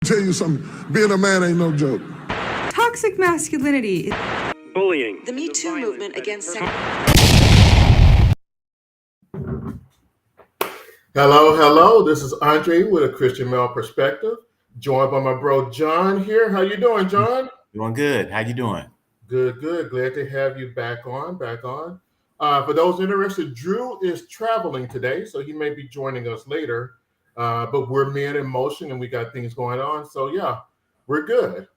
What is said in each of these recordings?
Tell you something, being a man ain't no joke. Toxic masculinity. Bullying. The Me Too movement against sex. Hello. This is Andre with a Christian Male Perspective, joined by my bro John here. How you doing, John? Doing good. How you doing? Good. Glad to have you back on. For those interested, Drew is traveling today, so he may be joining us later. But we're men in motion and we got things going on. So yeah, we're good.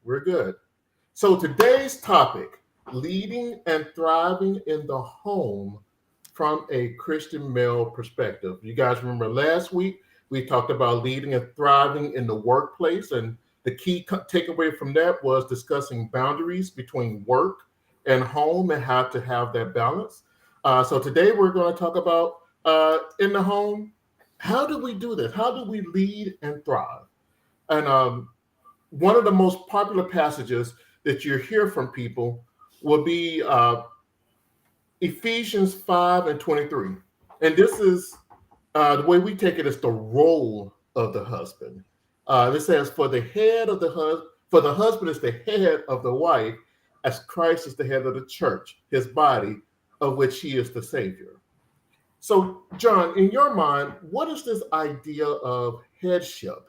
So today's topic, leading and thriving in the home from a Christian male perspective. You guys remember last week, we talked about leading and thriving in the workplace. And the key takeaway from that was discussing boundaries between work and home and how to have that balance. So today we're going to talk about in the home, how do we do this? How do we lead and thrive? And one of the most popular passages that you hear from people will be Ephesians 5:23. And this is the way we take it is the role of the husband. This says, for the husband is the head of the wife, as Christ is the head of the church, his body, of which he is the Savior. So, John, in your mind, what is this idea of headship?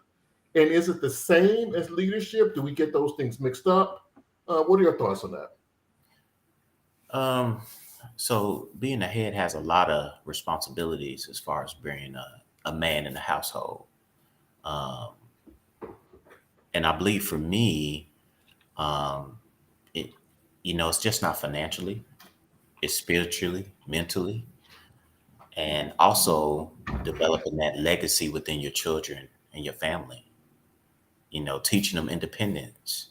And is it the same as leadership? Do we get those things mixed up? What are your thoughts on that? So being a head has a lot of responsibilities as far as being a man in the household. And I believe for me, it's just not financially, it's spiritually, mentally, and also developing that legacy within your children and your family, teaching them independence,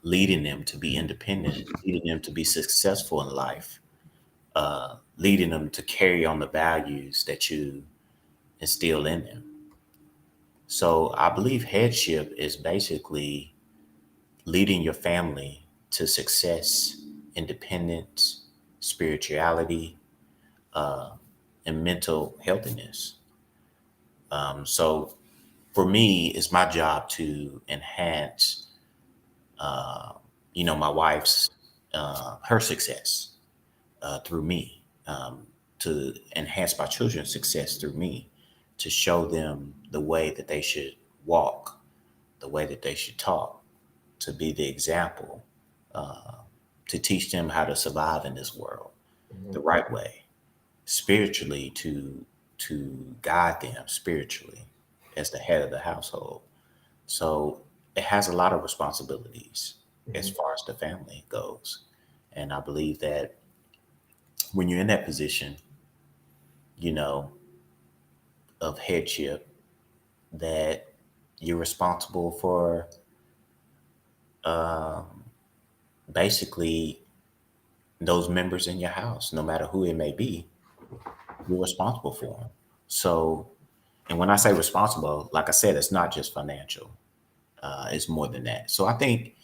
leading them to be independent, leading them to be successful in life, leading them to carry on the values that you instill in them. So I believe headship is basically leading your family to success, independence, spirituality, and mental healthiness. So for me, it's my job to enhance, my wife's, her success through me, to enhance my children's success through me, to show them the way that they should walk, the way that they should talk, to be the example, to teach them how to survive in this world the right way, spiritually, to guide them spiritually as the head of the household. So it has a lot of responsibilities as far as the family goes. And I believe that when you're in that position, of headship, that you're responsible for basically those members in your house, no matter who it may be, you're responsible for them. So, and when I say responsible, like I said, it's not just financial. It's more than that. So I think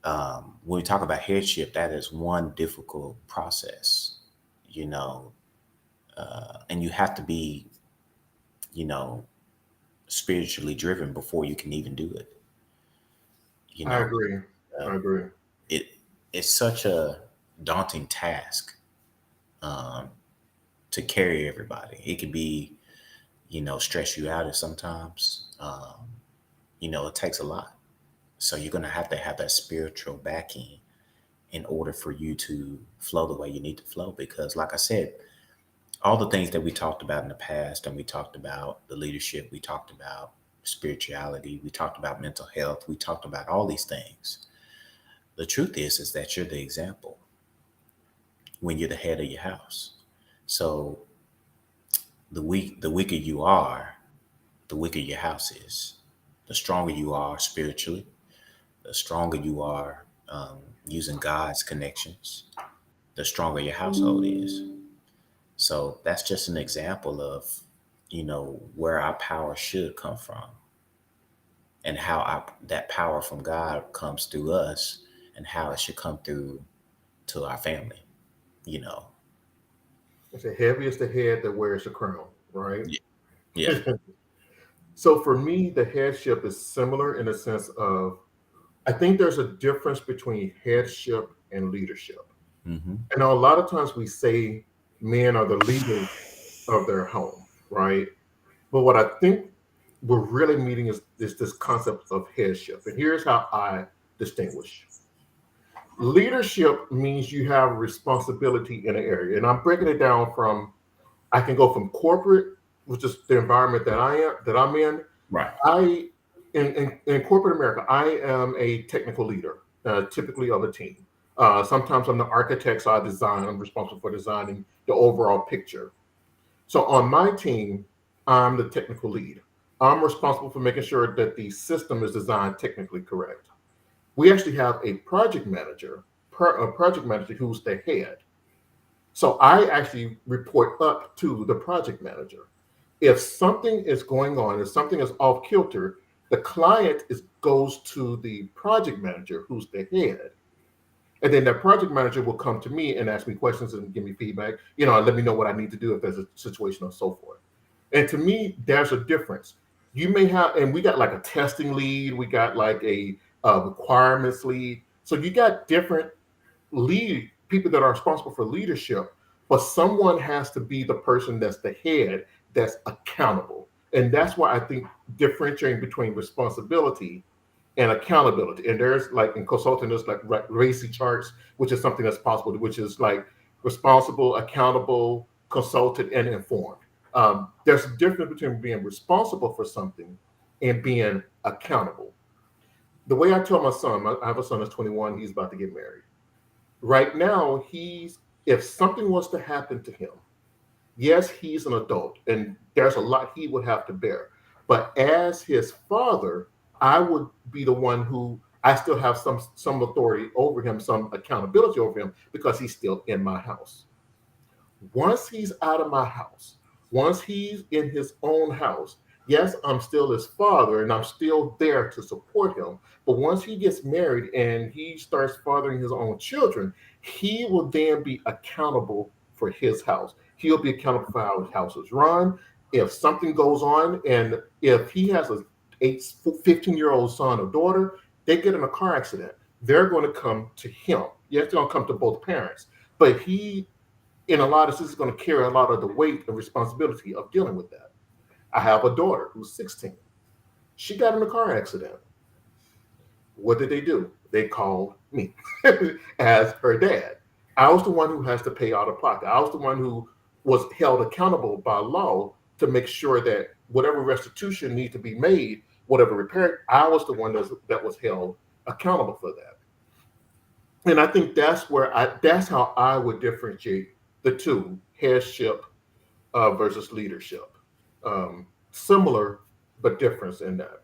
when we talk about headship, that is one difficult process, and you have to be, spiritually driven before you can even do it. I agree. It it's such a daunting task, to carry everybody. It can be, stress you out at sometimes. It takes a lot. So you're going to have that spiritual backing in order for you to flow the way you need to flow. Because like I said, all the things that we talked about in the past, and we talked about the leadership, we talked about spirituality, we talked about mental health, we talked about all these things. The truth is that you're the example when you're the head of your house. So the weaker you are, the weaker your house is. The stronger you are spiritually, the stronger you are, using God's connections, the stronger your household is. So that's just an example of, where our power should come from, and how that power from God comes through us, and how it should come through to our family. It's the heavy is the head that wears the crown, right? Yeah. So for me, the headship is similar in the sense of I think there's a difference between headship and leadership. Mm-hmm. And a lot of times we say men are the leaders of their home, right? But what I think we're really meeting is this concept of headship. And here's how I distinguish. Leadership means you have responsibility in an area. And I'm breaking it down from I can go from corporate, which is the environment that I'm in. Right. In corporate America, I am a technical leader, typically of a team. Sometimes I'm the architect, so I'm responsible for designing the overall picture. So on my team, I'm the technical lead. I'm responsible for making sure that the system is designed technically correct. We actually have a project manager who's the head. So I actually report up to the project manager. If something is going on, if something is off kilter, the client goes to the project manager, who's the head. And then that project manager will come to me and ask me questions and give me feedback, and let me know what I need to do if there's a situation or so forth. And to me, there's a difference. You may have, and we got like a testing lead, we got like a requirements lead. So you got different lead people that are responsible for leadership, but someone has to be the person that's the head, that's accountable. And that's why I think differentiating between responsibility and accountability. And there's like in consulting, there's like RACI charts, which is something that's possible, which is like responsible, accountable, consulted, and informed. There's a difference between being responsible for something and being accountable. The way I tell my son, I have a son that's 21, he's about to get married. Right now, if something was to happen to him, yes, he's an adult and there's a lot he would have to bear. But as his father, I would be the one who I still have some authority over him, some accountability over him because he's still in my house. Once he's out of my house, once he's in his own house, yes, I'm still his father and I'm still there to support him. But once he gets married and he starts fathering his own children, he will then be accountable for his house. He'll be accountable for how his house is run. If something goes on, and if he has a 15-year-old son or daughter, they get in a car accident, they're going to come to him. Yes, they're going to come to both parents. But he, in a lot of this, is going to carry a lot of the weight and responsibility of dealing with that. I have a daughter who's 16. She got in a car accident. What did they do? They called me as her dad. I was the one who has to pay out of pocket. I was the one who was held accountable by law to make sure that whatever restitution needs to be made, whatever repair, I was the one that was held accountable for that. And I think that's how I would differentiate the two, headship versus leadership. Similar, but difference in that.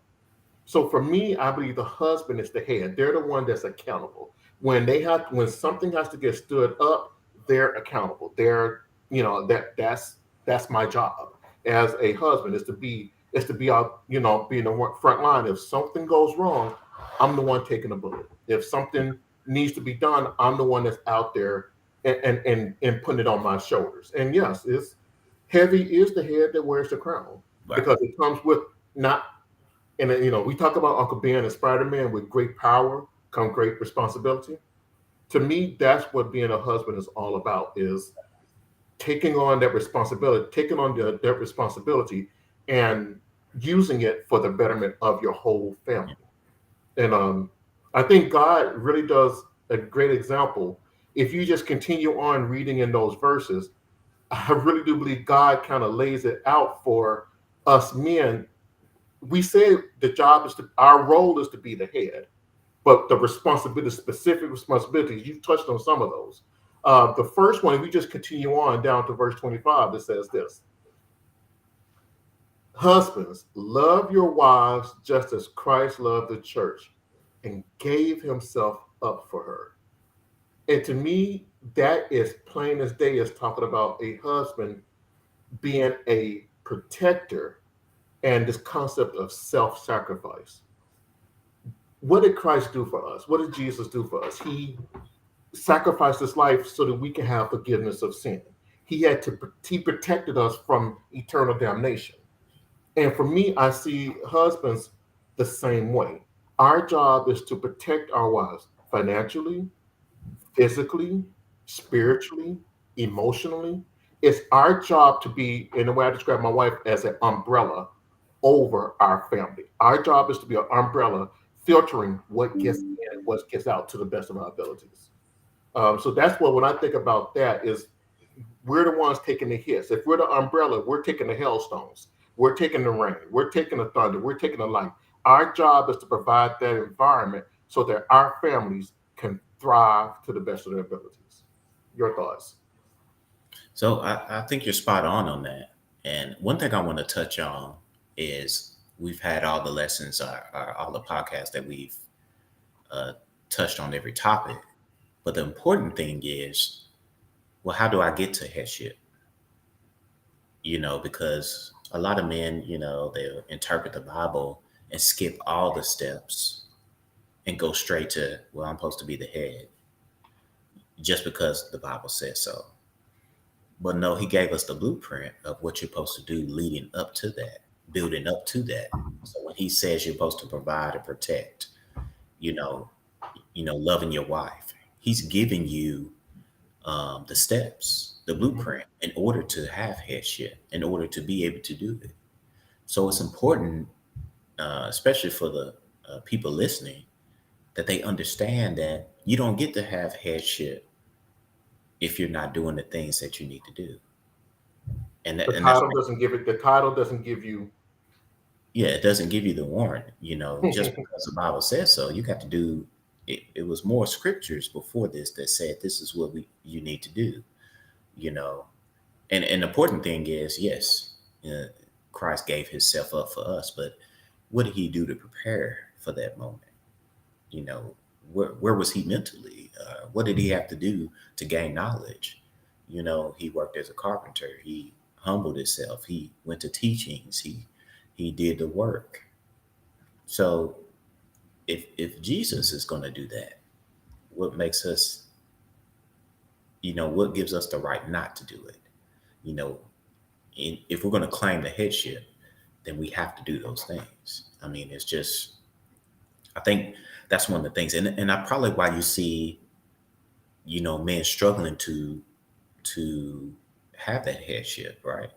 So for me, I believe the husband is the head. They're the one that's accountable. When something has to get stood up, they're accountable. That's my job as a husband is to be out, be in the front line. If something goes wrong, I'm the one taking the bullet. If something needs to be done, I'm the one that's out there and putting it on my shoulders. And yes, it's heavy is the head that wears the crown Right. because it comes with not. And we talk about Uncle Ben and Spider-Man with great power come great responsibility. To me, that's what being a husband is all about: is taking on that responsibility, that responsibility, and using it for the betterment of your whole family. And I think God really does a great example. If you just continue on reading in those verses, I really do believe God kind of lays it out for us men. We say our role is to be the head, but the specific responsibilities, you've touched on some of those. The first one, if we just continue on down to verse 25, that says this: husbands, love your wives just as Christ loved the church and gave himself up for her. And to me, that is plain as day, is talking about a husband being a protector and this concept of self-sacrifice. What did Christ do for us? What did Jesus do for us? He sacrificed his life so that we can have forgiveness of sin. He protected us from eternal damnation. And for me, I see husbands the same way. Our job is to protect our wives financially, physically, spiritually, emotionally. It's our job to be, in the way I describe my wife, as an umbrella over our family. Our job is to be an umbrella filtering what gets in and what gets out to the best of our abilities. So that's what, when I think about that, is we're the ones taking the hits. If we're the umbrella, we're taking the hailstones, we're taking the rain, we're taking the thunder, we're taking the light. Our job is to provide that environment so that our families can thrive to the best of their abilities. Your thoughts? So I think you're spot on that. And one thing I want to touch on is we've had all the lessons, all the podcasts that we've uh, touched on every topic. But the important thing is, well, how do I get to headship? Because a lot of men, they'll interpret the Bible and skip all the steps and go straight to, well, I'm supposed to be the head just because the Bible says so. But no, he gave us the blueprint of what you're supposed to do leading up to that, building up to that. So when he says you're supposed to provide and protect, you know, loving your wife, he's giving you the steps, the blueprint in order to have headship, in order to be able to do it. So it's important, especially for the people listening, that they understand that you don't get to have headship if you're not doing the things that you need to do. The And that's title doesn't give it. The title doesn't give you. yeah, it doesn't give you the warrant, just because the Bible says so. You got to do it. It was more scriptures before this that said this is what you need to do, you know. And the important thing is, yes, Christ gave himself up for us, but what did he do to prepare for that moment? Where was he mentally? What did he have to do to gain knowledge? He worked as a carpenter. He humbled himself. He went to teachings. He did the work. So if Jesus is going to do that, what makes us, what gives us the right not to do it? You know, if we're going to claim the headship, then we have to do those things. I mean, it's just, I think that's one of the things, and I probably why you see, men struggling to have that headship, right?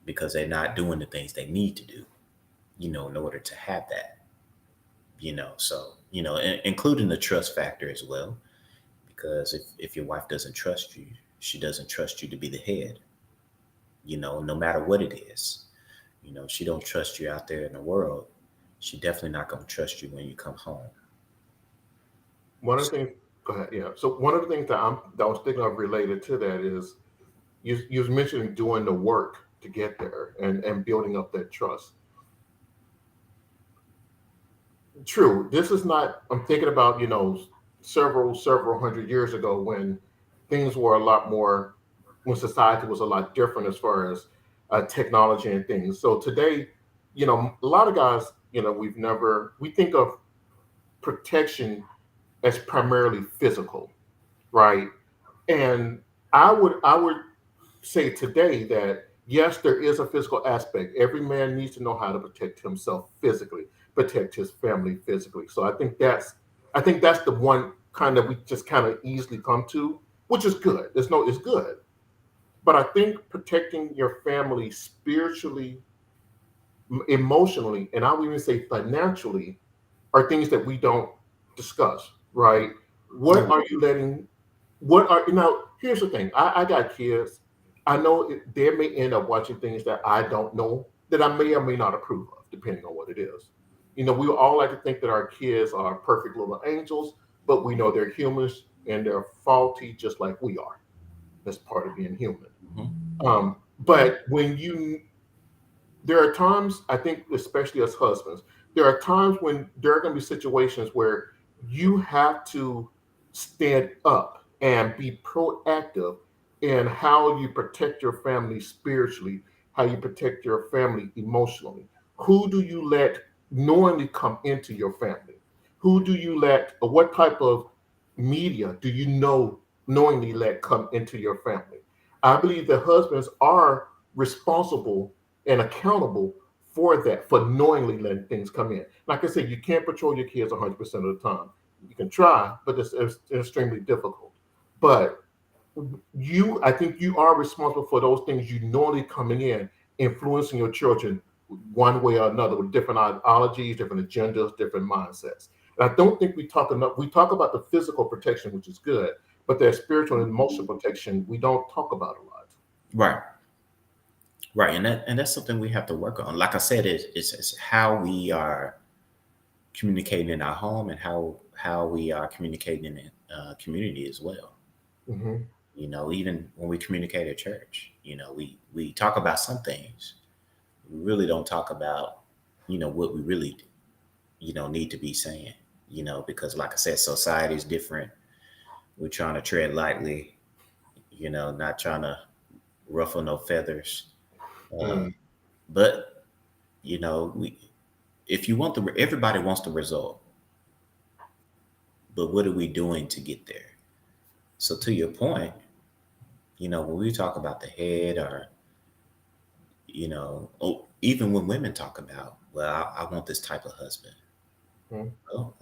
Because they're not doing the things they need to do, in order to have that, So, including the trust factor as well, because if your wife doesn't trust you, she doesn't trust you to be the head, no matter what it is. She don't trust you out there in the world. She definitely not going to trust you when you come home. One of the things. Go ahead. Yeah. So one of the things that I was thinking of related to that is you was mentioning doing the work to get there and building up that trust. True. This is not. I'm thinking about several hundred years ago when things were a lot more, when society was a lot different as far as technology and things. So today, a lot of guys, we think of protection as primarily physical, right? And I would say today that yes, there is a physical aspect. Every man needs to know how to protect himself physically, protect his family physically. So I think that's the one kind that we just kind of easily come to, which is good. It's good. But I think protecting your family spiritually, emotionally, and I would even say financially are things that we don't discuss, right? What No. are you letting, what are, now, here's the thing. I got kids. I know they may end up watching things that I don't know, that I may or may not approve of, depending on what it is. We all like to think that our kids are perfect little angels, but we know they're humans and they're faulty just like we are. That's part of being human. Mhm. But there are times, I think, especially as husbands, there are times when there are going to be situations where you have to stand up and be proactive in how you protect your family spiritually, how you protect your family emotionally. Who do you let knowingly come into your family? Who do you let, or what type of media do you knowingly let come into your family? I believe that husbands are responsible and accountable for that, for knowingly letting things come in. Like I said, you can't control your kids 100% of the time. You can try, but it's extremely difficult. But I think you are responsible for those things you knowingly coming in, influencing your children one way or another with different ideologies, different agendas, different mindsets. And I don't think we talk enough. We talk about the physical protection, which is good, but their spiritual and emotional protection, we don't talk about a lot. Right. Right. And that's something we have to work on. Like I said, it's how we are communicating in our home and how we are communicating in community as well. Hmm. Even when we communicate at church, we talk about some things. We really don't talk about, what we really, need to be saying, because like I said, society is different. We're trying to tread lightly, not trying to ruffle no feathers. Uh, Mm. but, we, if you want everybody wants the result, but what are we doing to get there? So to your point, when we talk about the head or, even when women talk about, well, I want this type of husband. Mm. Well,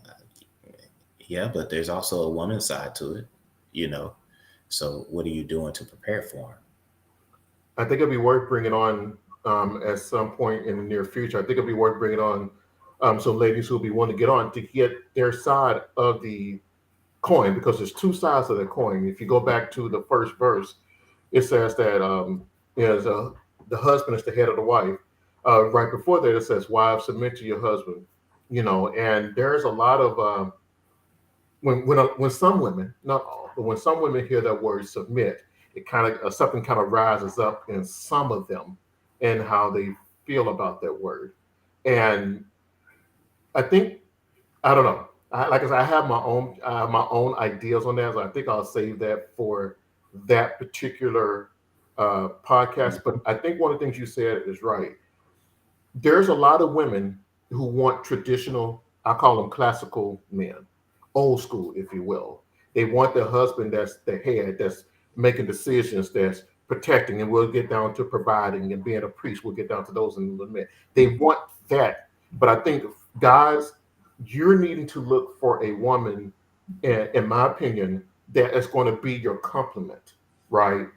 yeah, but there's also a woman's side to it, you know. So what are you doing to prepare for him? I think it'd be worth bringing on at some point in the near future. I think it'd be worth bringing on some ladies who'll be wanting to get on to get their side of the coin, because there's two sides of the coin. If you go back to the first verse, it says that is the husband is the head of the wife. Right before that, it says, "Wives, submit to your husband." And there's a lot of when some women, not all, but when some women hear that word submit, it kind of something kind of rises up in some of them and how they feel about that word. And I think I don't know. Like I said, I have my own ideas on that. So I think I'll save that for that particular podcast. But I think one of the things you said is right. There's a lot of women who want traditional, I call them classical men, old school, if you will. They want their husband that's the head, that's making decisions, that's protecting, and we'll get down to providing and being a priest. We'll get down to those in a little bit. They want that. But I think, guys, you're needing to look for a woman, in my opinion, that is going to be your complement, right?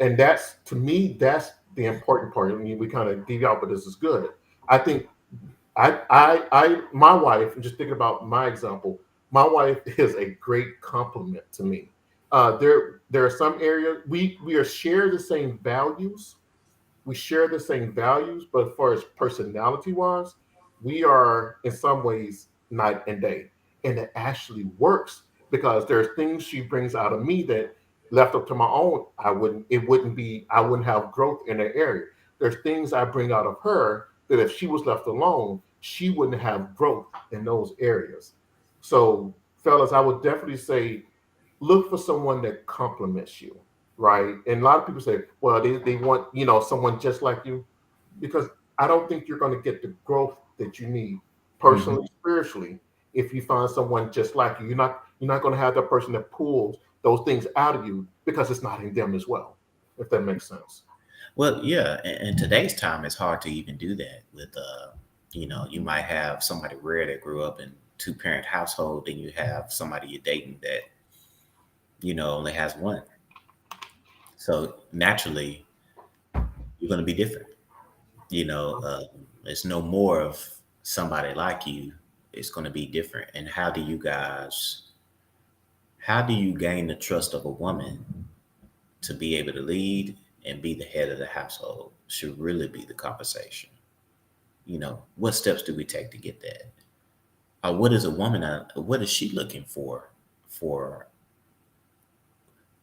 And that's, to me, that's the important part. I mean, we kind of deviate out, but this is good. I think my wife, and just thinking about my example, my wife is a great compliment to me. There are some areas we are share the same values, but as far as personality wise, we are in some ways night and day. And it actually works because there's things she brings out of me that left up to my own, I wouldn't have growth in that area. There's things I bring out of her that if she was left alone, she wouldn't have growth in those areas. So, fellas, I would definitely say look for someone that complements you, right? And a lot of people say, well, they want, someone just like you, because I don't think you're going to get the growth that you need Mhm. personally, spiritually, if you find someone just like you. You're not going to have that person that pulls those things out of you because it's not in them as well, if that makes sense. Well, yeah, in today's time, it's hard to even do that with, you might have somebody rare that grew up in two-parent household, and you have somebody you're dating that, only has one. So naturally, you're going to be different. It's no more of somebody like you. It's going to be different. And how do you gain the trust of a woman to be able to lead and be the head of the household should really be the conversation. What steps do we take to get that? Or what is a woman, what is she looking for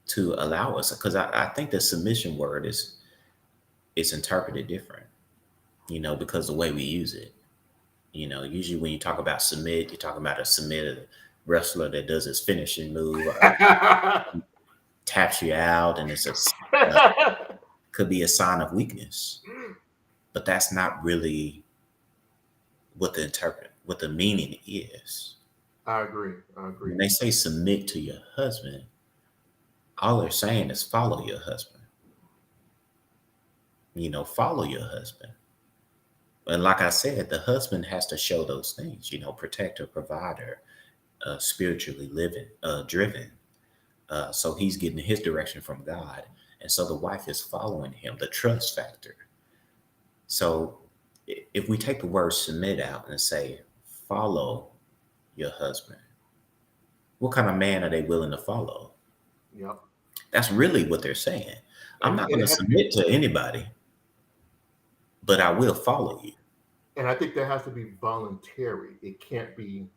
to allow us? Because I think the submission word is interpreted different, because the way we use it. Usually when you talk about submit, you're talking about a submitted wrestler that does his finishing move, taps you out, and uh, could be a sign of weakness. But that's not really what the meaning is. I agree. I When agree. they say submit to your husband, all they're saying is follow your husband. Follow your husband. And like I said, the husband has to show those things, protector, provider, spiritually driven. So he's getting his direction from God. And so the wife is following him, the trust factor. So if we take the word submit out and say, follow your husband, what kind of man are they willing to follow? Yep. That's really what they're saying. I'm And not and going it to has to be, submit to anybody, but I will follow you. and I think that has to be voluntary. It can't be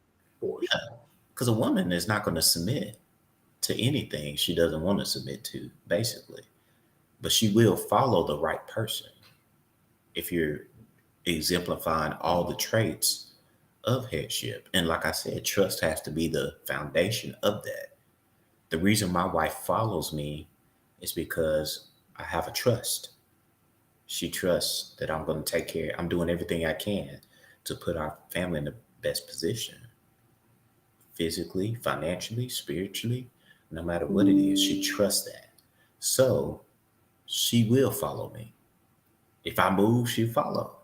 forced. Yeah. Because a woman is not going to submit to anything she doesn't want to submit to, basically. But she will follow the right person if you're exemplifying all the traits of headship. And like I said, trust has to be the foundation of that. The reason my wife follows me is because I have a trust. She trusts that I'm going to take care. I'm doing everything I can to put our family in the best position, physically, financially, spiritually, no matter what it is. She trusts that. So she will follow me. If I move, she'll follow.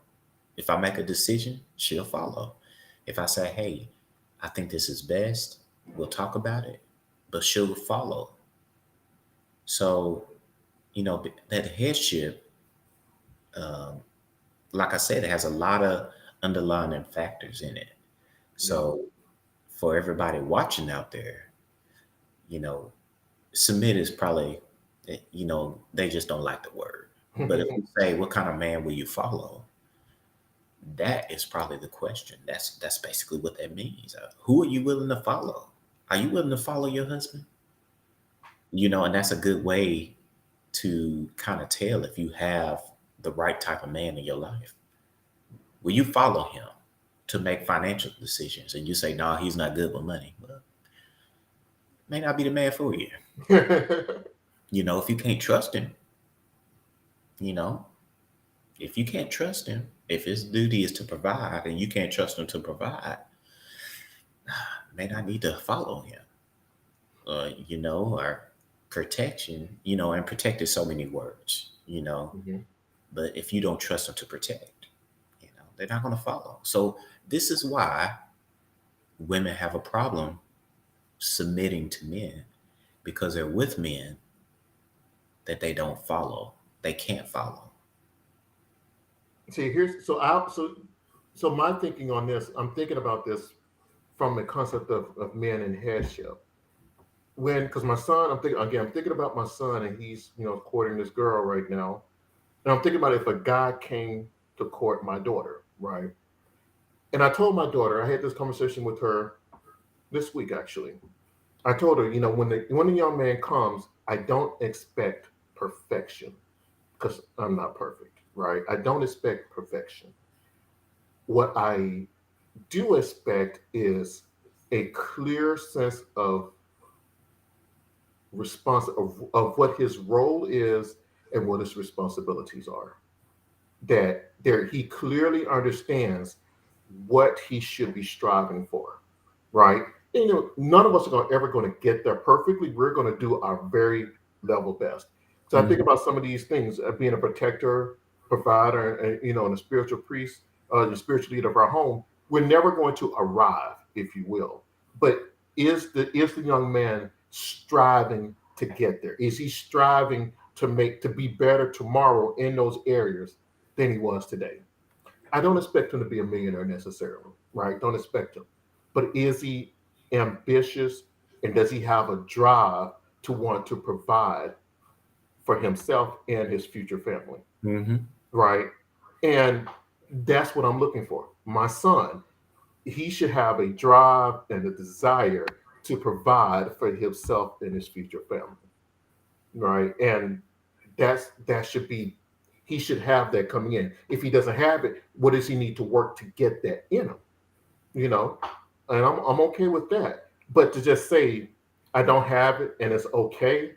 If I make a decision, she'll follow. If I say, hey, I think this is best, we'll talk about it, but she'll follow. So, that headship, um, like I said, it has a lot of underlying factors in it. Yep. So, for everybody watching out there, you know, submit is probably, they just don't like the word. But if we say, what kind of man will you follow? That is probably the question. That's basically what that means. Who are you willing to follow? Are you willing to follow your husband? And that's a good way to kind of tell if you have the right type of man in your life. Will you follow him to make financial decisions? And you say, no, he's not good with money. Well, may not be the man for you. If you can't trust him, you know, if you can't trust him, if his duty is to provide and you can't trust him to provide, may not need to follow him. Or protection, and protect is so many words, Mhm. but if you don't trust them to protect, they're not going to follow. So this is why women have a problem submitting to men, because they're with men that they don't follow. They can't follow. See, here's so my thinking on this. I'm thinking about this from the concept of men and headship. Because my son, I'm thinking about my son, and he's courting this girl right now, and I'm thinking about if a guy came to court my daughter, right? And I told my daughter, I had this conversation with her this week actually. I told her, when the young man comes, I don't expect perfection because I'm not perfect, right? I don't expect perfection. What I do expect is a clear sense of of what his role is and what his responsibilities are. That there he clearly understands what he should be striving for, right? And, none of us are ever going to get there perfectly. We're going to do our very level best. So I think Mhm. about some of these things, being a protector, provider, and a spiritual priest, the spiritual leader of our home. We're never going to arrive, if you will. But is the young man striving to get there? Is he striving to be better tomorrow in those areas than he was today? I don't expect him to be a millionaire necessarily, right? Don't expect him. But is he ambitious, and does he have a drive to want to provide for himself and his future family, Mhm. right? And that's what I'm looking for. My son, he should have a drive and a desire to provide for himself and his future family, right? And that should be, he should have that coming in. If he doesn't have it, what does he need to work to get that in him? You know, and I'm okay with that. But to just say I don't have it and it's okay,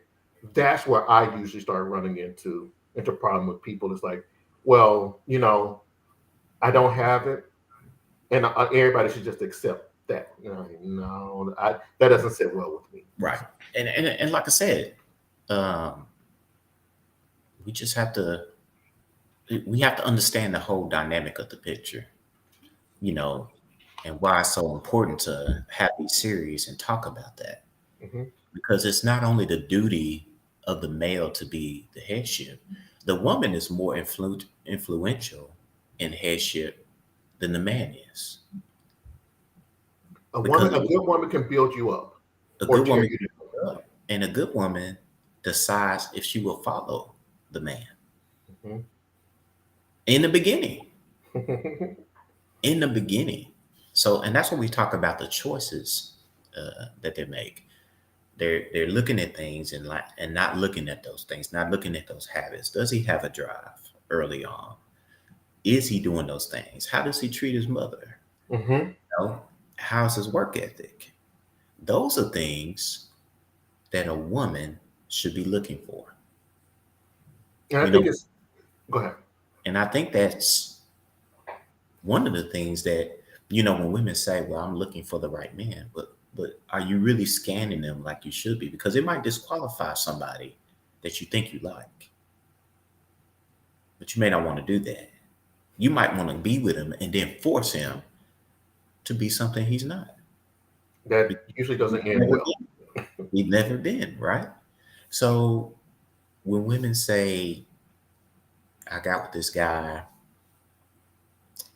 that's where I usually start running into problem with people. It's like, well, I don't have it, and everybody should just accept that. No, that doesn't sit well with me. Right. And like I said, um, we just have to we have to understand the whole dynamic of the picture, you know, and why it's so important to have these series and talk about that. Mhm. Because it's not only the duty of the male to be the headship, the woman is more influential in headship than the man is. Because A good woman can build you up a or good tear woman you can build up, and a good woman decides if she will follow the man down. in the beginning. Mhm. In the beginning. So, and that's when we talk about the choices that they make. They're looking at things and not looking at those things, not looking at those habits. Does he have a drive early on? Is he doing those things? How does he treat his mother? Mhm. You know, how's his work ethic? Those are things that a woman should be looking for. And I You think know, it's go ahead. and I think that's one of the things that, when women say, well, I'm looking for the right man, but are you really scanning them like you should be? Because it might disqualify somebody that you think you like, but you may not want to do that. You might want to be with him and then force him to be something he's not. That Because usually he's doesn't end never well. been. He's never been, right? So when women say, I got with this guy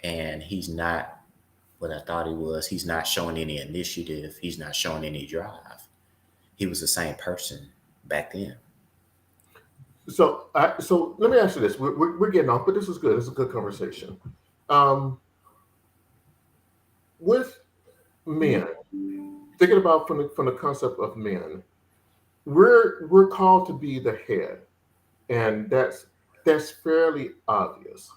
and he's not what I thought he was, he's not showing any initiative, he's not showing any drive. He was the same person back then. So let me ask you this: we're getting off, but this is good. It's a good conversation. Um, with men, thinking about from the concept of men, we're called to be the head, and that's fairly obvious.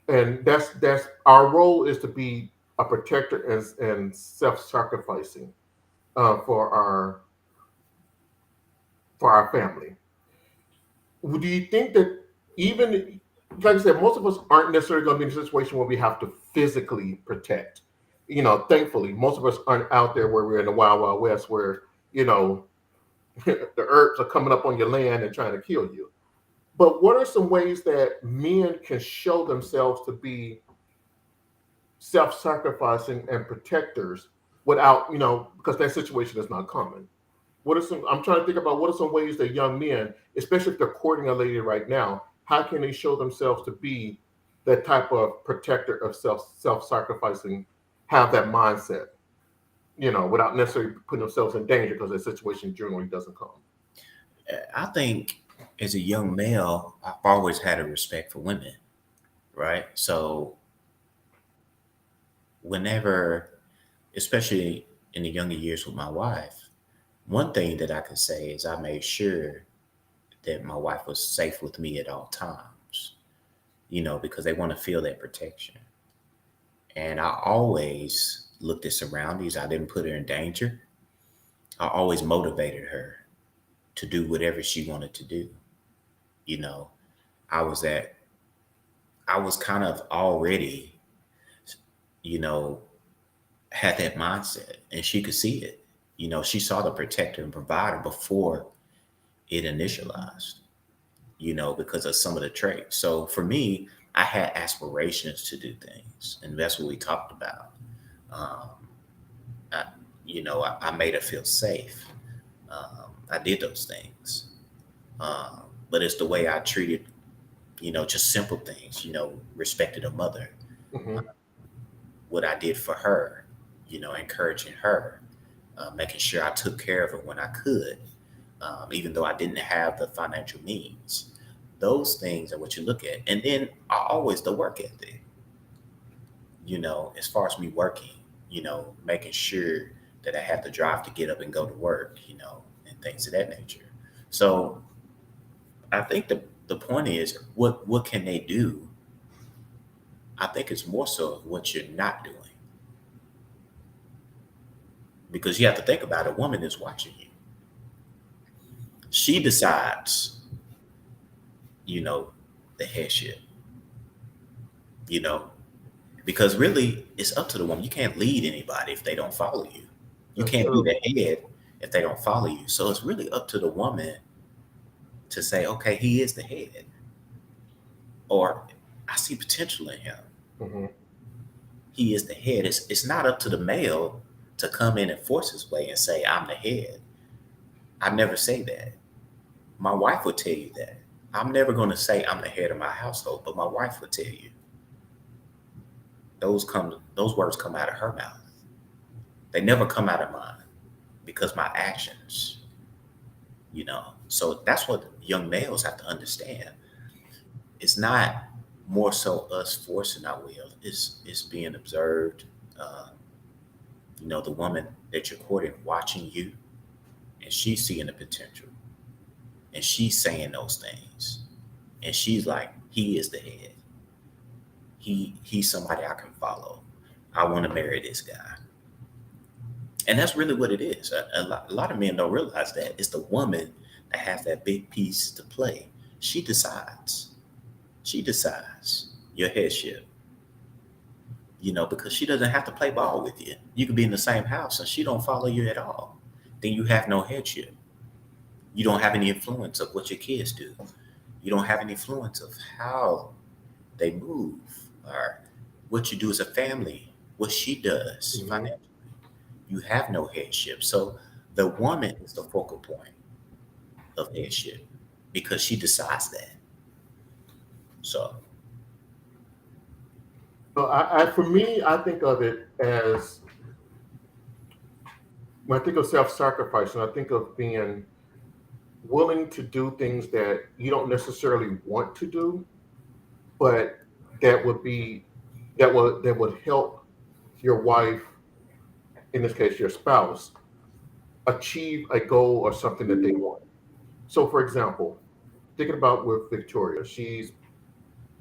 And that's our role is to be a protector and self-sacrificing for our family. Do you think that even like I said, most of us aren't necessarily going to be in a situation where we have to physically protect. Thankfully, most of us aren't out there where we're in the wild, wild west where the herbs are coming up on your land and trying to kill you. But what are some ways that men can show themselves to be self-sacrificing and protectors without, because that situation is not common? What are some? I'm trying to think about what are some ways that young men, especially if they're courting a lady right now, how can they show themselves to be that type of protector of self-sacrificing, have that mindset, without necessarily putting themselves in danger because that situation generally doesn't come. I think as a young male, I've always had a respect for women, right? So whenever, especially in the younger years with my wife, one thing that I can say is I made sure that my wife was safe with me at all times, because they want to feel that protection. And I always looked at surroundings. I didn't put her in danger. I always motivated her to do whatever she wanted to do. You know, I was at, I was kind of already, you know, had that mindset and she could see it. She saw the protector and provider before it initialized, because of some of the traits. So for me, I had aspirations to do things, and that's what we talked about. Um, I made her feel safe. I did those things, but it's the way I treated, just simple things. Respected a mother, Hmm. what I did for her, encouraging her, making sure I took care of her when I could, even though I didn't have the financial means. Those things are what you look at. And then always the work ethic, as far as me working, making sure that I have the drive to get up and go to work, and things of that nature. So I think the point is what can they do? I think it's more so of what you're not doing. Because you have to think about it, a woman is watching you. She decides, you know, the headship, you know, because really it's up to the woman. You can't lead anybody if they don't follow you. You That's can't be true. the head if they don't follow you. So it's really up to the woman to say, okay, he is the head. Or I see potential in him. Mm-hmm. He is the head. It's not up to the male to come in and force his way and say, I'm the head. I never say that. My wife would tell you that. I'm never going to say I'm the head of my household, but my wife would tell you. Those words come out of her mouth. They never come out of mine because my actions, So that's what young males have to understand. It's not more so us forcing our will. It's being observed. The woman that you're courting watching you, and she's seeing the potential, and she's saying those things, and she's like, he is the head. He's somebody I can follow. I want to marry this guy. And that's really what it is. A lot of men don't realize that. It's the woman that has that big piece to play. She decides. She decides your headship. Because she doesn't have to play ball with you. You could be in the same house and she don't follow you at all. Then you have no headship. You don't have any influence of what your kids do. You don't have any influence of how they move or what you do as a family, what she does financially. You have no headship. So the woman is the focal point of headship because she decides that. So For me, I think of it as, when I think of self-sacrifice, and I think of being willing to do things that you don't necessarily want to do, but that would help your wife, in this case your spouse, achieve a goal or something that they want. So for example, thinking about with Victoria, she's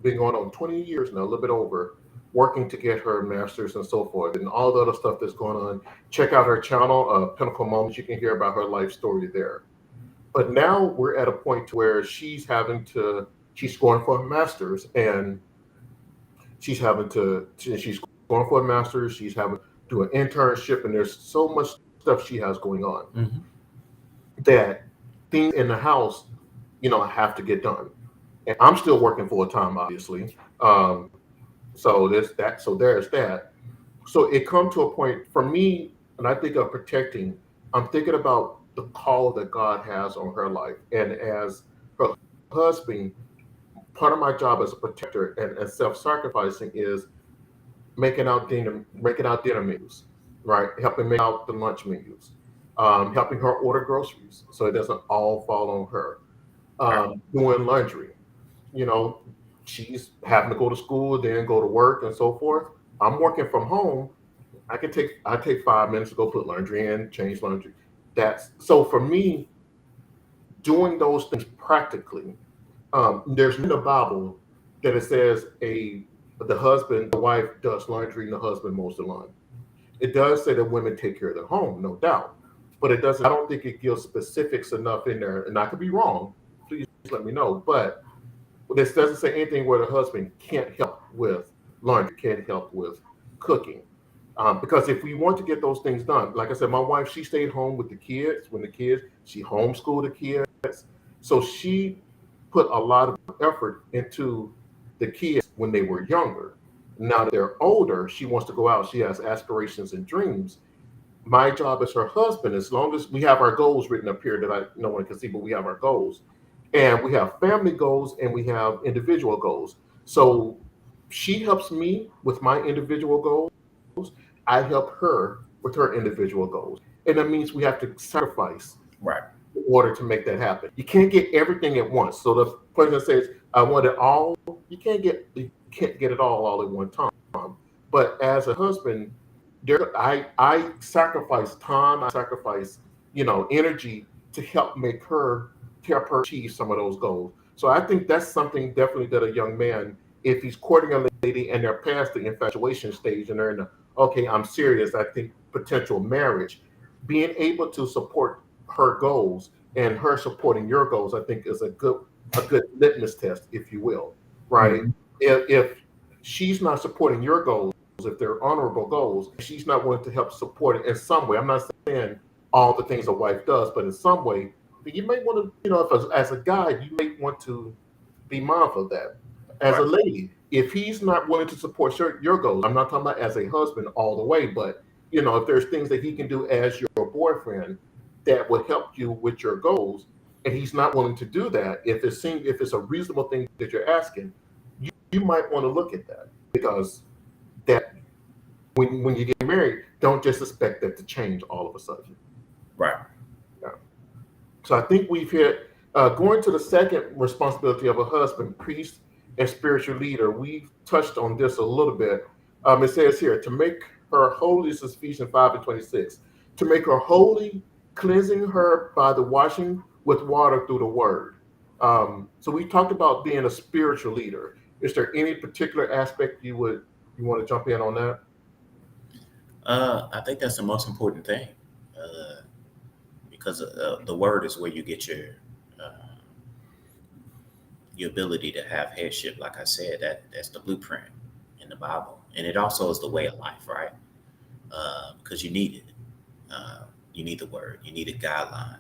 been going on 20 years now, a little bit over, working to get her master's and so forth, and all the other stuff that's going on. Check out her channel, Pinnacle Moments. You can hear about her life story there. But now we're at a point where she's going for a master's, and she's going for a master's. She's having to do an internship, and there's so much stuff she has going on that things in the house, have to get done. And I'm still working full time, obviously. So there's that. So there's that. So it come to a point for me, and I think of protecting. I'm thinking about the call that God has on her life, and as her husband, part of my job as a protector and self-sacrificing is making out dinner menus, right? Helping make out the lunch menus, helping her order groceries so it doesn't all fall on her. Doing laundry, she's having to go to school, then go to work and so forth. I'm working from home. I take 5 minutes to go put laundry in, change laundry. That's so for me, doing those things practically. There's in the Bible that it says the wife does laundry and the husband mows the lawn. It does say that women take care of their home, no doubt, but it doesn't. I don't think it gives specifics enough in there, and I could be wrong. Please let me know. But this doesn't say anything where the husband can't help with laundry, can't help with cooking. Because if we want to get those things done, like I said, my wife, she stayed home with the kids she homeschooled the kids. So she put a lot of effort into the kids when they were younger. Now that they're older, she wants to go out. She has aspirations and dreams. My job as her husband, as long as we have our goals written up here that no one can see, but we have our goals. And we have family goals and we have individual goals. So she helps me with my individual goals. I help her with her individual goals. And that means we have to sacrifice right. in order to make that happen. You can't get everything at once. So the person says, I want it all. You can't get it all at one time. But as a husband, I sacrifice time, I sacrifice, energy to help her achieve some of those goals. So I think that's something definitely that a young man, if he's courting a lady and they're past the infatuation stage and they're in the, okay, I'm serious, I think potential marriage, being able to support her goals and her supporting your goals, I think is a good litmus test, if you will, right? Mhm. If she's not supporting your goals, if they're honorable goals, she's not willing to help support it in some way. I'm not saying all the things a wife does, but in some way, you may want to, if as a guy, you may want to be mindful of that. As a Right. lady, if he's not willing to support your goals, I'm not talking about as a husband all the way, but if there's things that he can do as your boyfriend that would help you with your goals, and he's not willing to do that, if it's a reasonable thing that you're asking, you might want to look at that, because that when you get married, don't just expect that to change all of a sudden. Right. Yeah. So I think we've hit, going to the second responsibility of a husband, priest, and spiritual leader. We've touched on this a little bit. It says here, to make her holy, this is Ephesians 5:26, to make her holy, cleansing her by the washing with water through the word. So we talked about being a spiritual leader. Is there any particular aspect you want to jump in on that? I think that's the most important thing, because the word is where you get your ability to have headship. Like I said, that's the blueprint in the Bible, and it also is the way of life, right? Because you need it. You need the word. You need a guideline,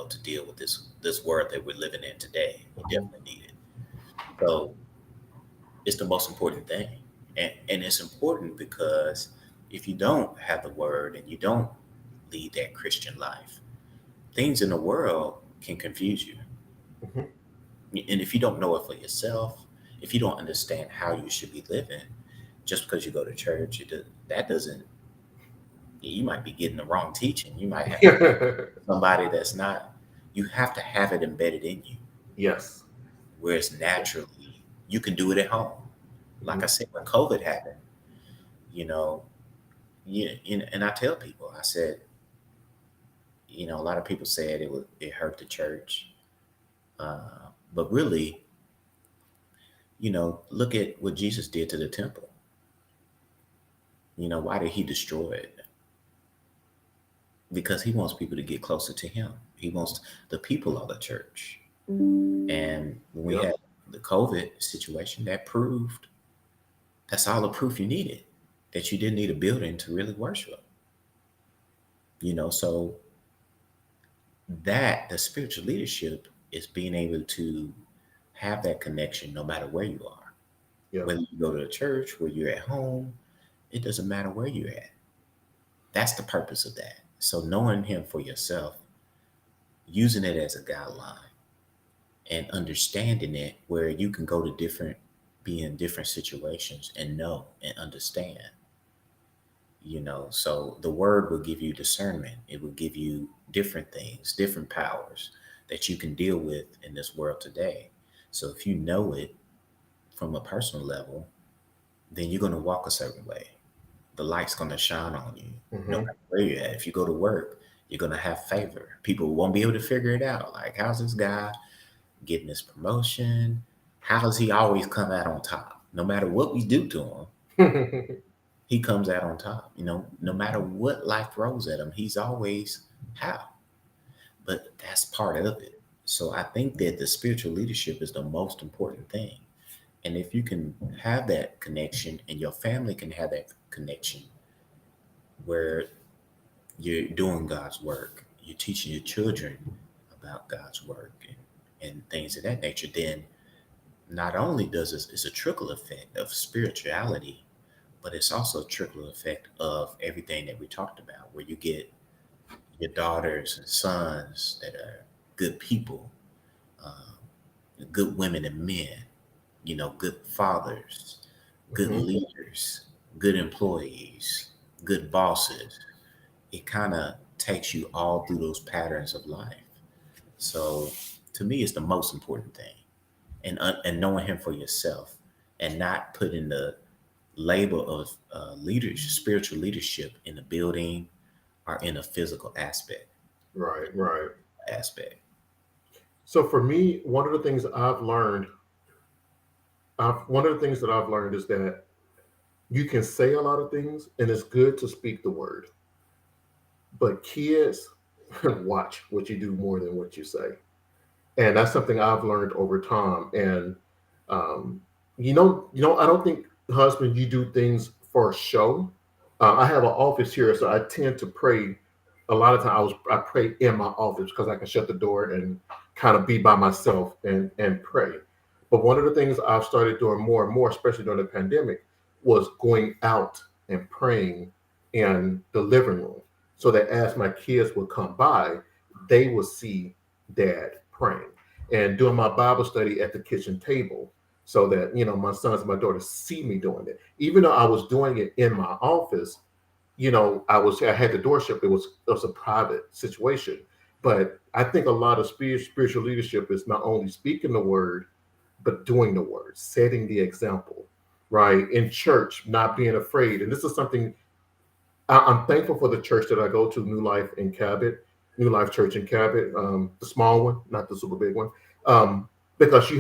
to deal with this world that we're living in today. You definitely need it. So it's the most important thing, and it's important because if you don't have the word and you don't lead that Christian life, things in the world can confuse you. Mhm. And if you don't know it for yourself, if you don't understand how you should be living, just because you go to church, that doesn't, you might be getting the wrong teaching. You might have somebody that's not, you have to have it embedded in you, Yes. whereas naturally you can do it at home. Like I said, when COVID happened, and I tell people, I said, a lot of people said it hurt the church. But really, look at what Jesus did to the temple. Why did he destroy it? Because he wants people to get closer to him. He wants the people of the church. And when we had the COVID situation, that's all the proof you needed, that you didn't need a building to really worship. So that the spiritual leadership is being able to have that connection no matter where you are. Yeah. Whether you go to a church, where you're at home, it doesn't matter where you're at. That's the purpose of that. So knowing him for yourself, using it as a guideline, and understanding it where you can be in different situations and know and understand. So the word will give you discernment. It will give you different things, different powers that you can deal with in this world today. So if you know it from a personal level, then you're going to walk a certain way. The light's going to shine on you, no matter where you're at. If you go to work, you're going to have favor. People won't be able to figure it out. Like, how's this guy getting this promotion? How does he always come out on top? No matter what we do to him, he comes out on top. No matter what life throws at him, he's always how. But that's part of it. So I think that the spiritual leadership is the most important thing. And if you can have that connection, and your family can have that connection, where you're doing God's work, you're teaching your children about God's work and things of that nature, then not only it's a trickle effect of spirituality, but it's also a trickle effect of everything that we talked about, where you get your daughters and sons that are good people, good women and men, good fathers, good leaders, good employees, good bosses. It kind of takes you all through those patterns of life. So to me, it's the most important thing, and knowing him for yourself, and not putting the label of leadership, spiritual leadership, in a building or in a physical aspect. Right. Aspect. So for me, one of the things that I've learned is that you can say a lot of things, and it's good to speak the word. But kids watch what you do more than what you say. And that's something I've learned over time. And I don't think, husband, you do things for show. I have an office here, so I tend to pray. A lot of times, I pray in my office because I can shut the door and kind of be by myself and pray. But one of the things I've started doing more and more, especially during the pandemic, was going out and praying in the living room, so that as my kids would come by, they would see dad praying, and doing my Bible study at the kitchen table, so that my sons and my daughters see me doing it. Even though I was doing it in my office, I had the door shut. It was a private situation. But I think a lot of spiritual leadership is not only speaking the word, but doing the word, setting the example, right? In church, not being afraid. And this is something I'm thankful for, the church that I go to, New Life Church in Cabot, the small one, not the super big one. Because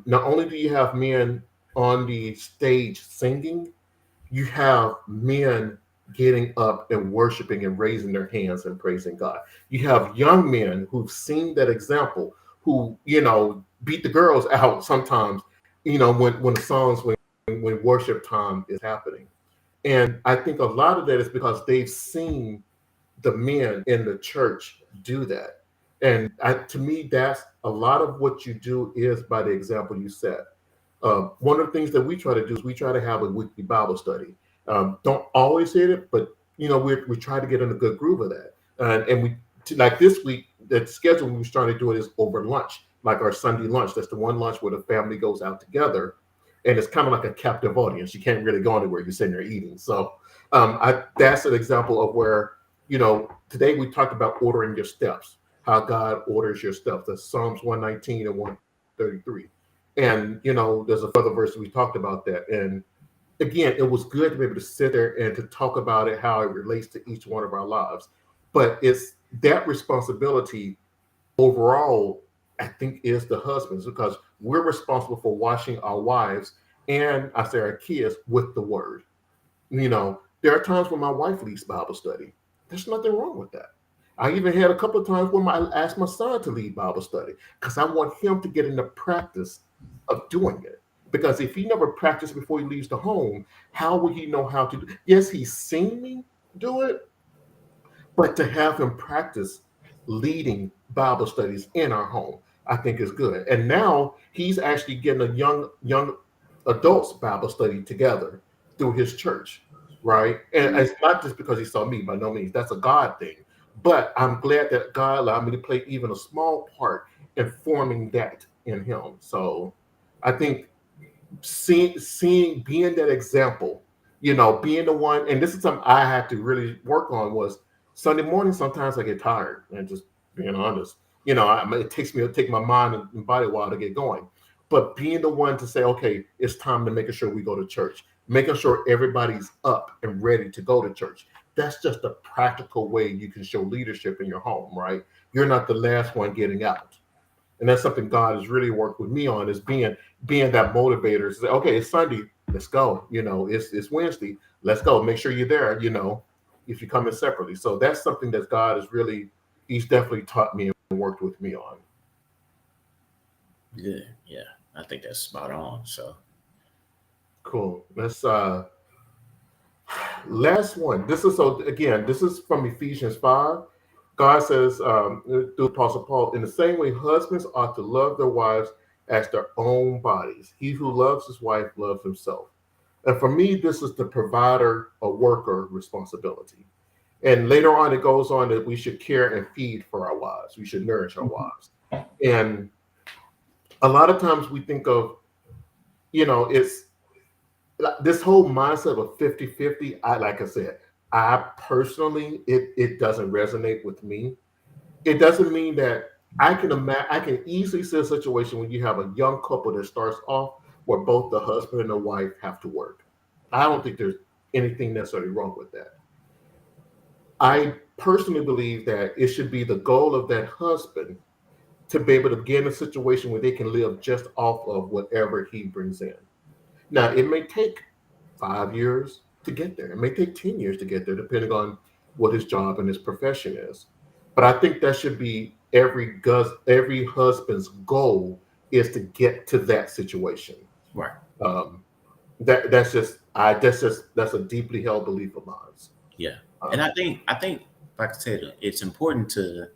not only do you have men on the stage singing, you have men getting up and worshiping and raising their hands and praising God. You have young men who've seen that example, who beat the girls out sometimes, when the songs when worship time is happening. And I think a lot of that is because they've seen the men in the church do that. And to me, that's a lot of what you do is by the example you set. One of the things that we try to do is we try to have a weekly Bible study. Don't always hit it, but we try to get in a good groove of that. And like this week, the schedule we were starting to do it is over lunch, like our Sunday lunch. That's the one lunch where the family goes out together, and it's kind of like a captive audience. You can't really go anywhere. You're sitting there eating. So that's an example of where today we talked about ordering your steps, how God orders your steps. That's Psalms 119 and 133. And there's a further verse we talked about that. And again, it was good to be able to sit there and to talk about it, how it relates to each one of our lives. But it's that responsibility overall, I think, is the husbands, because we're responsible for washing our wives and I say our kids with the word. There are times when my wife leads Bible study. There's nothing wrong with that. I even had a couple of times when I asked my son to lead Bible study, because I want him to get into practice of doing it. Because if he never practiced before he leaves the home, how will he know how to do? Yes, he's seen me do it, but to have him practice leading Bible studies in our home, I think is good. And now he's actually getting a young adults Bible study together through his church, right? And it's not just because he saw me, by no means. That's a God thing. But I'm glad that God allowed me to play even a small part in forming that in him. So I think seeing being that example, being the one, and this is something I had to really work on, was Sunday morning. Sometimes I get tired, and just being honest, it take my mind and body a while to get going. But being the one to say, okay, it's time to making sure we go to church, making sure everybody's up and ready to go to church. That's just a practical way you can show leadership in your home, right? You're not the last one getting out. And that's something God has really worked with me on, is being that motivator to say, okay, it's Sunday, let's go. It's Wednesday, let's go. Make sure you're there, if you come in separately. So that's something that God has really, he's definitely taught me and worked with me on. Good. Yeah. I think that's spot on. So Cool. Let's last one. This is from Ephesians 5. God says, through Apostle Paul, in the same way, husbands ought to love their wives as their own bodies. He who loves his wife loves himself. And for me, this is the provider or worker responsibility. And later on, it goes on that we should care and feed for our wives. We should nourish our wives. And a lot of times we think of, it's this whole mindset of 50-50. Like I said, I personally, it doesn't resonate with me. It doesn't mean that I can easily see a situation when you have a young couple that starts off where both the husband and the wife have to work. I don't think there's anything necessarily wrong with that. I personally believe that it should be the goal of that husband to be able to get in a situation where they can live just off of whatever he brings in. Now, it may take 5 years to get there. It may take 10 years to get there, depending on what his job and his profession is. But I think that should be every husband's goal, is to get to that situation. right. That's a deeply held belief of mine. Yeah. And I think, like I said, it's important to,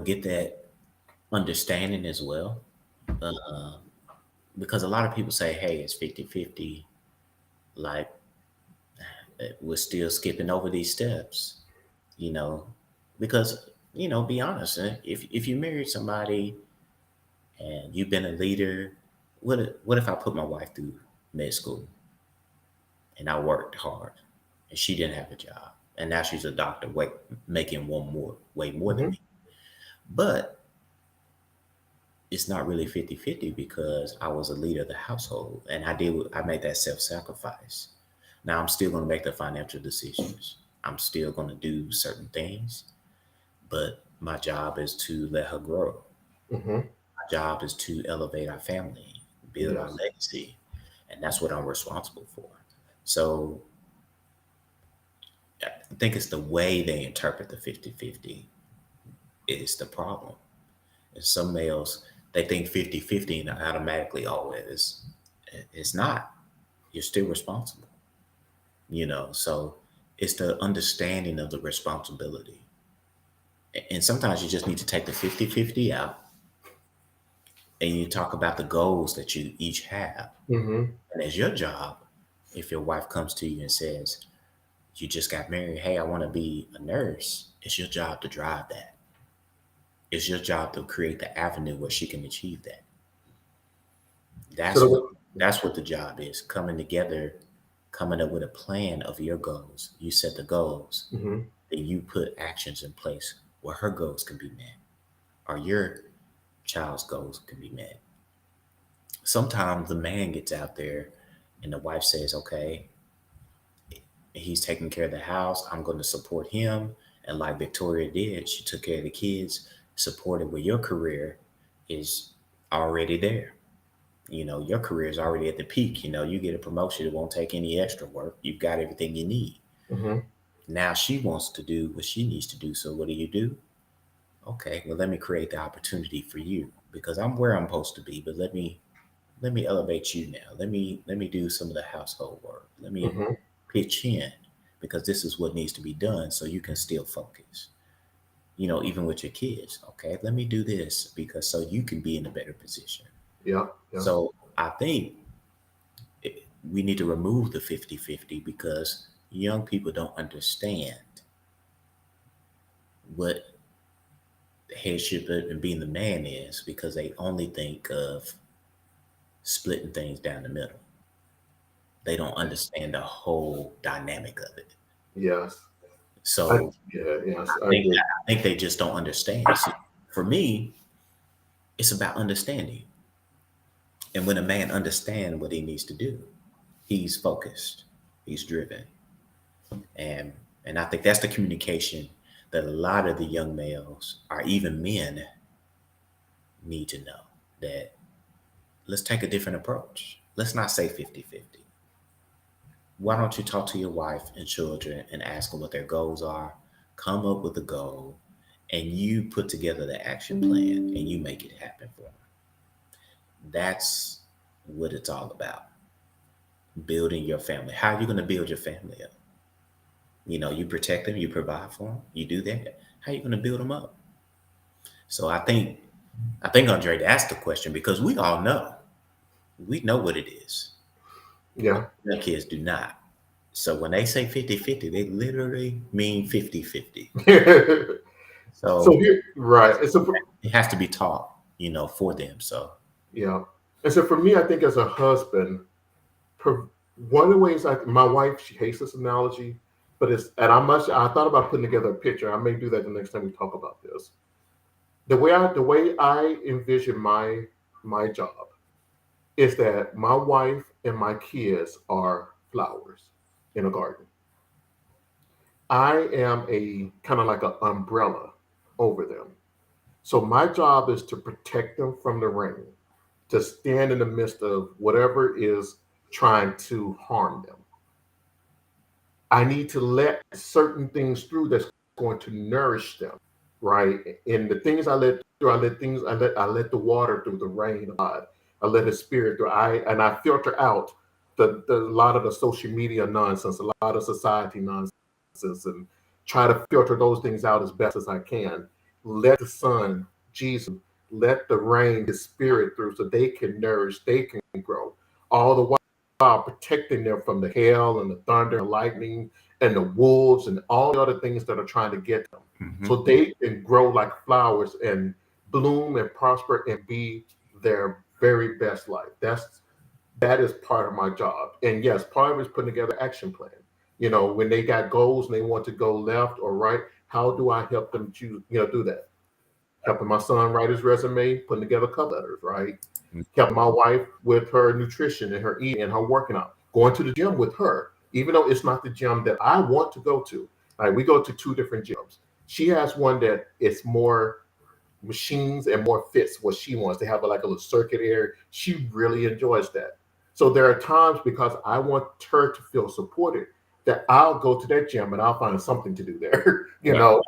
get that understanding as well. uh, because a lot of people say, hey, it's 50-50. Like, we're still skipping over these steps, you know, because, be honest, if you married somebody and you've been a leader, what if I put my wife through med school and I worked hard and she didn't have a job and now she's a doctor, making way more than Hmm. me. But it's not really 50-50 because I was a leader of the household and I made that self-sacrifice. Now I'm still going to make the financial decisions. I'm still going to do certain things, but my job is to let her grow. Hmm. My job is to elevate our family, build our Yes. legacy, and that's what I'm responsible for. So I think it's the way they interpret the 50-50 is the problem. And some males, they think 50-50 and automatically, oh, it's not. You're still responsible, So it's the understanding of the responsibility. And sometimes you just need to take the 50-50 out and you talk about the goals that you each have. Hmm. And it's your job, if your wife comes to you and says, you just got married, hey, I want to be a nurse, it's your job to drive that. It's your job to create the avenue where she can achieve that. So That's what that's what the job is. Coming together, coming up with a plan of your goals. You set the goals, hmm then you put actions in place where her goals can be met or your child's goals can be met. Sometimes the man gets out there and the wife says, okay, he's taking care of the house. I'm going to support him. And like Victoria did, she took care of the kids, supported where your career is already there. Your career is already at the peak. You get a promotion, it won't take any extra work. You've got everything you need. hmm Now she wants to do what she needs to do. So what do? Okay, well, let me create the opportunity for you because I'm where I'm supposed to be, but let me elevate you now. Let me do some of the household work. Let me hmm pitch in because this is what needs to be done so you can still focus. Even with your kids. Okay, let me do this because so you can be in a better position. Yeah. Yeah. So I think we need to remove the 50-50 because young people don't understand what headship and being the man is because they only think of splitting things down the middle. They don't understand the whole dynamic of it. Yes. I, So yeah. Yes. I think agree. I think they just don't understand. See, for me, it's about understanding. And when a man understands what he needs to do, he's focused, he's driven. And I think that's the communication that a lot of the young males or even men need to know that let's take a different approach. Let's not say 50-50. Why don't you talk to your wife and children and ask them what their goals are? Come up with a goal and you put together the action plan and you make it happen for them. That's what it's all about. Building your family. How are you going to build your family up? You protect them, you provide for them, you do that. How are you going to build them up? So I think Andre asked the question because we all know. We know what it is. Yeah. The kids do not. So when they say 50-50, they literally mean 50-50. So So here, right. And so, it has to be taught, for them. So yeah. And so for me, I think as a husband, one of the ways my wife, she hates this analogy, but I thought about putting together a picture. I may do that the next time we talk about this. The way I envision my job is that my wife and my kids are flowers in a garden. I am a kind of like an umbrella over them. So my job is to protect them from the rain, to stand in the midst of whatever is trying to harm them. I need to let certain things through that's going to nourish them, right? And the things I let through, I let the water through, the rain of God. I let His Spirit through. I filter out the a lot of the social media nonsense, a lot of society nonsense, and try to filter those things out as best as I can. Let the Son, Jesus, let the rain, the spirit through so they can nourish, they can grow. All the while protecting them from the hail and the thunder and lightning and the wolves and all the other things that are trying to get them. Hmm. So they can grow like flowers and bloom and prosper and be their very best life. That is part of my job. And yes, part of it is putting together action plan. When they got goals and they want to go left or right, how do I help them choose, do that? Helping my son write his resume, putting together cover letters, right? Helping my wife with her nutrition and her eating and her working out, going to the gym with her, even though it's not the gym that I want to go to. Like we go to two different gyms. She has one that it's more machines and more fits what she wants. They have like a little circuit area. She really enjoys that. So there are times because I want her to feel supported that I'll go to that gym and I'll find something to do there, Right.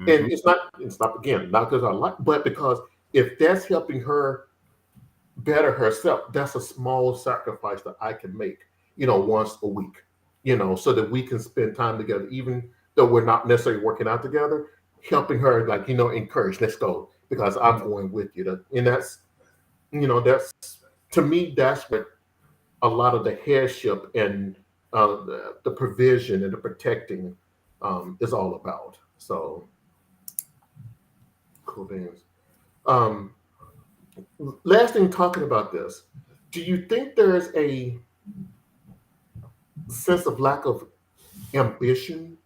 And Hmm. it's not again, not because I like, but because if that's helping her better herself, that's a small sacrifice that I can make, once a week, so that we can spend time together, even though we're not necessarily working out together, helping her, like, encourage, let's go, because I'm going with you. And that's to me, that's what a lot of the headship and the provision and the protecting is all about. So cool things. Um, Last thing, talking about this, do you think there's a sense of lack of ambition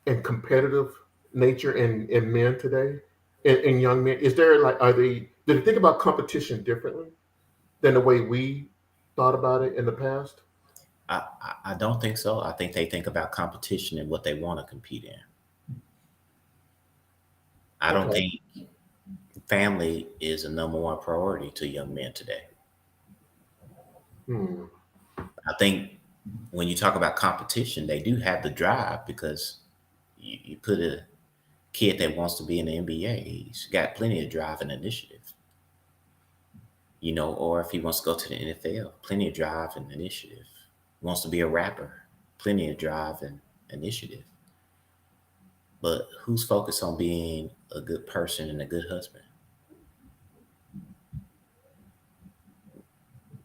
and competitive nature in men today, in young men? Is there like, do they think about competition differently than the way we thought about it in the past? I don't think so. I think they think about competition and what they want to compete in. I don't Okay. think family is a number one priority to young men today. Hmm. I think when you talk about competition, they do have the drive because you put a kid that wants to be in the NBA, he's got plenty of drive and initiative, or if he wants to go to the NFL, plenty of drive and initiative. Wants to be a rapper, plenty of drive and initiative. But who's focused on being a good person and a good husband?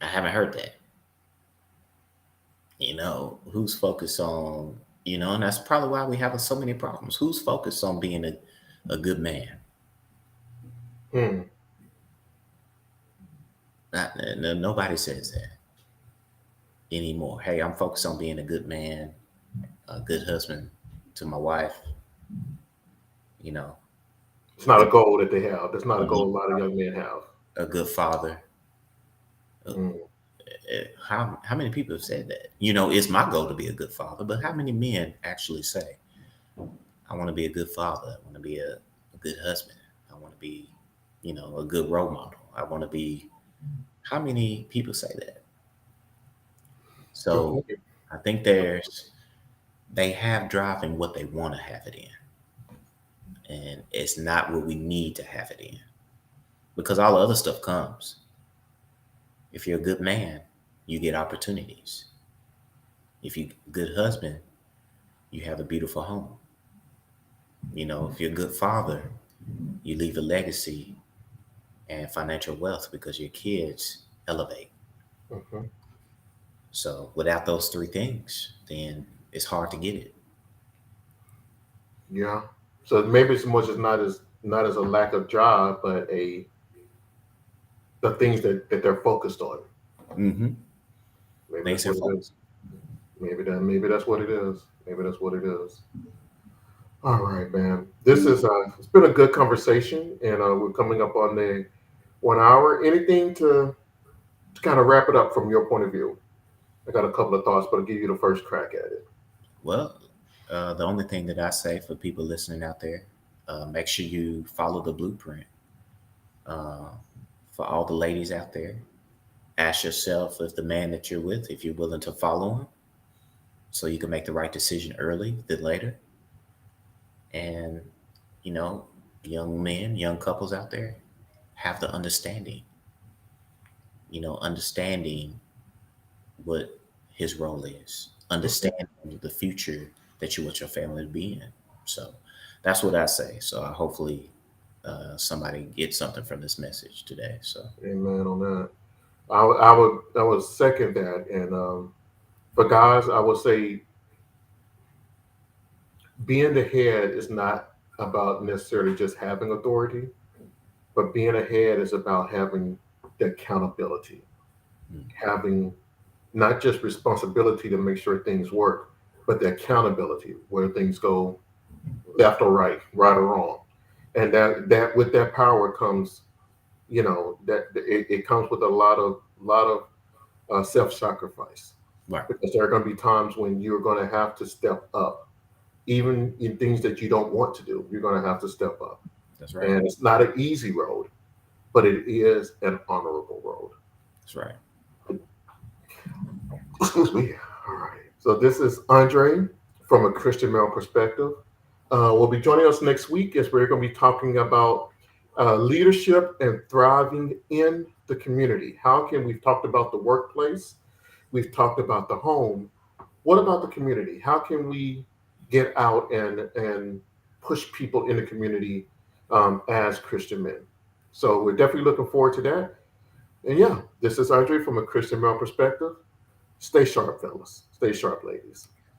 I haven't heard that. Who's focused on, and that's probably why we have so many problems. Who's focused on being a good man? Hmm. Nobody says that anymore. Hey, I'm focused on being a good man, a good husband to my wife, you know, It's not a goal that they have. That's not a a goal good, a lot of young men have. a good father. Uh, Hmm. How many people have said that? It's my goal to be a good father, but how many men actually say, I want to be a good father. I want to be a good husband. I want to be, a good role model. I want to be, how many people say that? Good So point. I think they have drive in what they want to have it in. And it's not what we need to have it in because all the other stuff comes. If you're a good man, you get opportunities. If you're a good husband, you have a beautiful home. If you're a good father, you leave a legacy and financial wealth because your kids elevate. Mhm. So without those three things, then it's hard to get it. Yeah. So maybe it's much as not as a lack of job, but the things that they're focused on. Mm-hmm. Maybe that's Laser what it is. focus. Maybe that's what it is. Maybe that's what it is. All right, man. This is it's been a good conversation, and we're coming up on the 1 hour. Anything to kind of wrap it up from your point of view? I got a couple of thoughts, but I'll give you the first crack at it. Well, the only thing that I say for people listening out there, make sure you follow the blueprint. Uh, for all the ladies out there, ask yourself if the man that you're with, if you're willing to follow him, so you can make the right decision early than later. And you know, young men, young couples out there, have the understanding. Understanding what his role is, Mhm. understanding the future that you want your family to be in. So that's what I say. So I hopefully somebody get something from this message today. So Amen on that. I would second that. And for guys, I would say being the head is not about necessarily just having authority, but being a head is about having the accountability, mm, having not just responsibility to make sure things work, but the accountability where things go left or right or wrong. And that with that power comes, that it comes with a lot of self-sacrifice, right, because there are going to be times when you're going to have to step up, even in things that you don't want to do. You're going to have to step up, that's right, and it's not an easy road, but it is an honorable road. that's right. Excuse me. All right. So this is Andre from a Christian male perspective. Will be joining us next week as we're going to be talking about leadership and thriving in the community. How can we've talked about the workplace, we've talked about the home. What about the community? How can we get out and push people in the community as Christian men? So we're definitely looking forward to that. And yeah, this is Andre from a Christian male perspective. Stay sharp, fellas. Stay sharp, ladies.